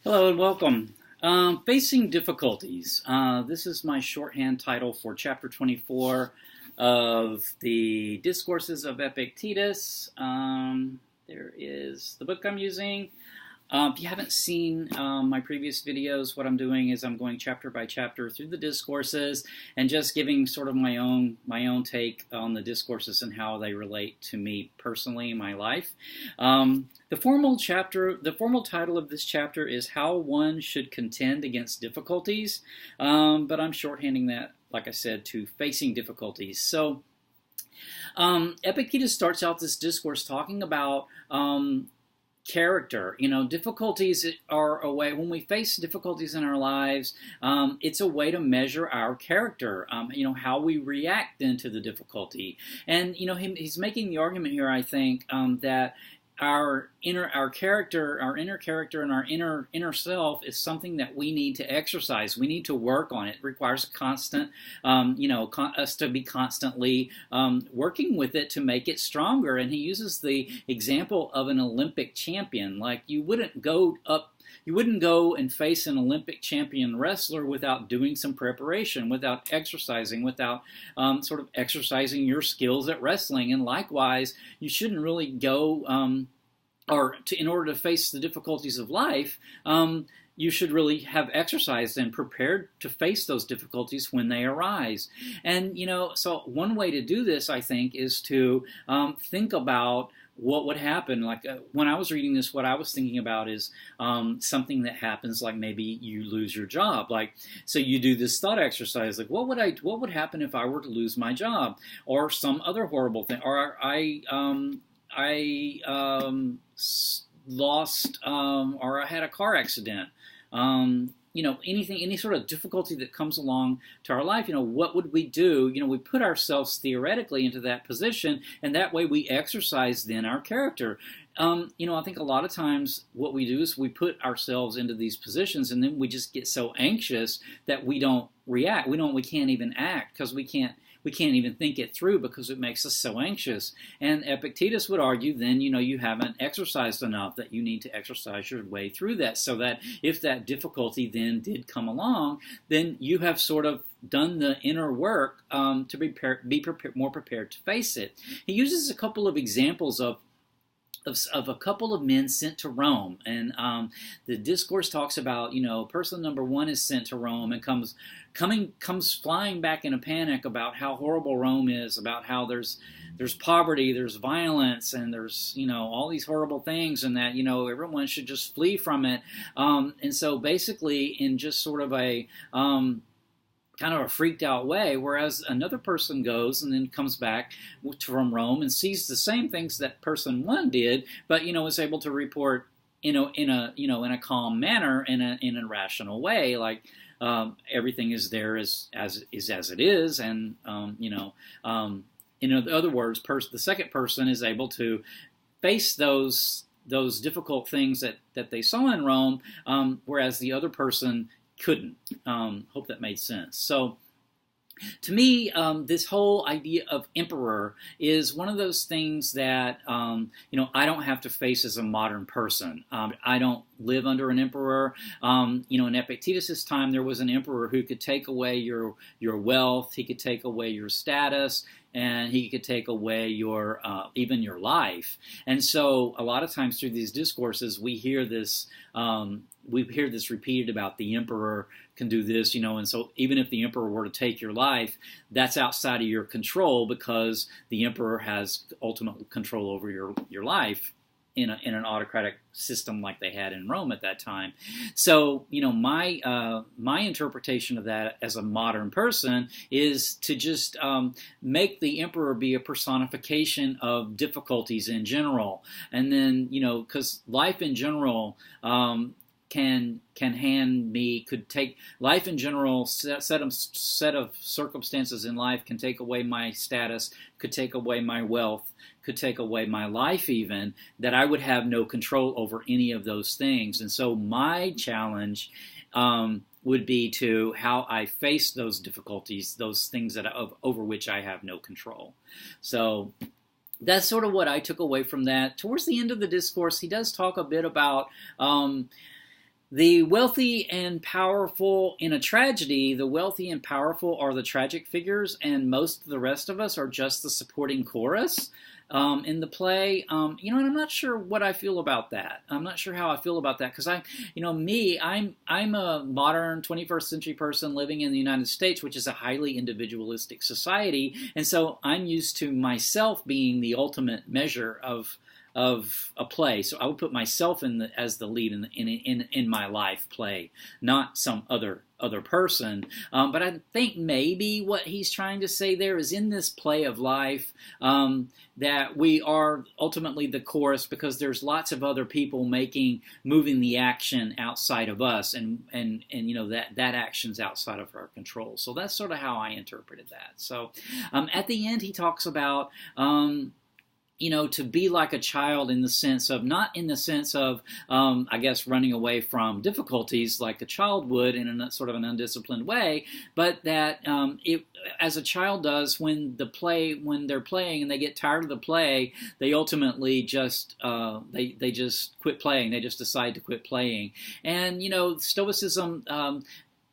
Hello and welcome. Facing difficulties. This is my shorthand title for chapter 24 of the Discourses of Epictetus. There is the book I'm using. If you haven't seen my previous videos, what I'm doing is I'm going chapter by chapter through the discourses and just giving sort of my own take on the discourses and how they relate to me personally in my life. The formal title of this chapter is How One Should Contend Against Difficulties, but I'm shorthanding that, like I said, to Facing Difficulties. So Epictetus starts out this discourse talking about character. Difficulties are a way, when we face difficulties in our lives, it's a way to measure our character, how we react then to the difficulty. And, he's making the argument here, I think, that our inner character and our inner self is something that we need to exercise. We need to work on it. It requires a constant, us to be constantly working with it to make it stronger. And he uses the example of an Olympic champion. Like you wouldn't go and face an Olympic champion wrestler without doing some preparation, without exercising, without sort of exercising your skills at wrestling. And likewise, you shouldn't really go, in order to face the difficulties of life, you should really have exercised and prepared to face those difficulties when they arise. And, so one way to do this, I think, is to think about what would happen. Like when I was reading this, what I was thinking about is something that happens, like maybe you lose your job. Like, so you do this thought exercise, like what would happen if I were to lose my job, or some other horrible thing, or I lost, or I had a car accident. Any sort of difficulty that comes along to our life, what would we do? We put ourselves theoretically into that position, and that way we exercise then our character. I think a lot of times what we do is we put ourselves into these positions, and then we just get so anxious that we don't react. We can't even act because we can't even think it through because it makes us so anxious. And Epictetus would argue then, you haven't exercised enough, that you need to exercise your way through that, so that if that difficulty then did come along, then you have sort of done the inner work to be more prepared to face it. He uses a couple of examples of a couple of men sent to Rome. And the discourse talks about, person number one is sent to Rome and comes flying back in a panic about how horrible Rome is, about how there's poverty, there's violence, and there's, all these horrible things, and that, everyone should just flee from it. And so basically in just sort of a kind of a freaked out way, whereas another person goes and then comes back from Rome and sees the same things that person one did, but is able to report in a calm manner, in a rational way, like everything is there as it is, and in other words, the second person is able to face those difficult things that they saw in Rome, whereas the other person couldn't. Hope that made sense. So to me, this whole idea of emperor is one of those things that, I don't have to face as a modern person. I don't live under an emperor. In Epictetus' time, there was an emperor who could take away your wealth. He could take away your status, and he could take away your even your life. And so a lot of times through these discourses, we hear this repeated about the emperor can do this, and so even if the emperor were to take your life, that's outside of your control, because the emperor has ultimate control over your life in an autocratic system like they had in Rome at that time. So, my interpretation of that as a modern person is to just make the emperor be a personification of difficulties in general. And then, because life in general could take life in general, set of circumstances in life can take away my status, could take away my wealth, could take away my life even, that I would have no control over any of those things. And so my challenge would be to how I face those difficulties, those things over which I have no control. So that's sort of what I took away from that. Towards the end of the discourse, he does talk a bit about The wealthy and powerful in a tragedy, the wealthy and powerful are the tragic figures, and most of the rest of us are just the supporting chorus in the play. And I'm not sure what I feel about that. I'm not sure how I feel about that because I'm a modern 21st century person living in the United States, which is a highly individualistic society, and so I'm used to myself being the ultimate measure of a play. So I would put myself as the lead in my life play, not some other person. But I think maybe what he's trying to say there is in this play of life that we are ultimately the chorus because there's lots of other people moving the action outside of us, and that action's outside of our control. So that's sort of how I interpreted that. So at the end he talks about to be like a child in the sense of, not in the sense of, I guess, running away from difficulties like a child would in a sort of an undisciplined way, but that as a child does when they're playing and they get tired of the play, they ultimately just they just quit playing. They just decide to quit playing. And Stoicism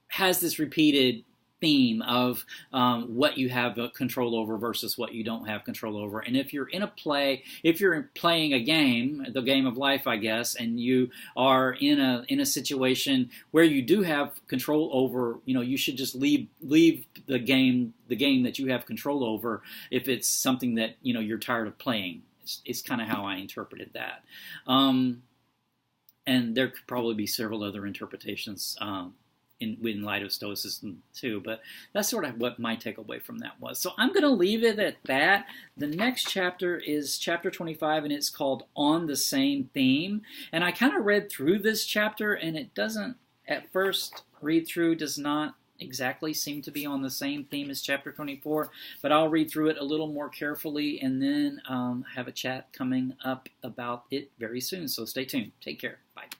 has this repeated theme of what you have control over versus what you don't have control over. And if you're playing a game, the game of life, I guess, and you are in a situation where you do have control over, you should just leave the game that you have control over if it's something that you're tired of playing. It's kind of how I interpreted that. And there could probably be several other interpretations in light of Stoicism too, but that's sort of what my takeaway from that was. So I'm going to leave it at that. The next chapter is chapter 25, and it's called On the Same Theme. And I kind of read through this chapter, and it doesn't, at first read through, does not exactly seem to be on the same theme as chapter 24, but I'll read through it a little more carefully and then have a chat coming up about it very soon. So stay tuned. Take care. Bye.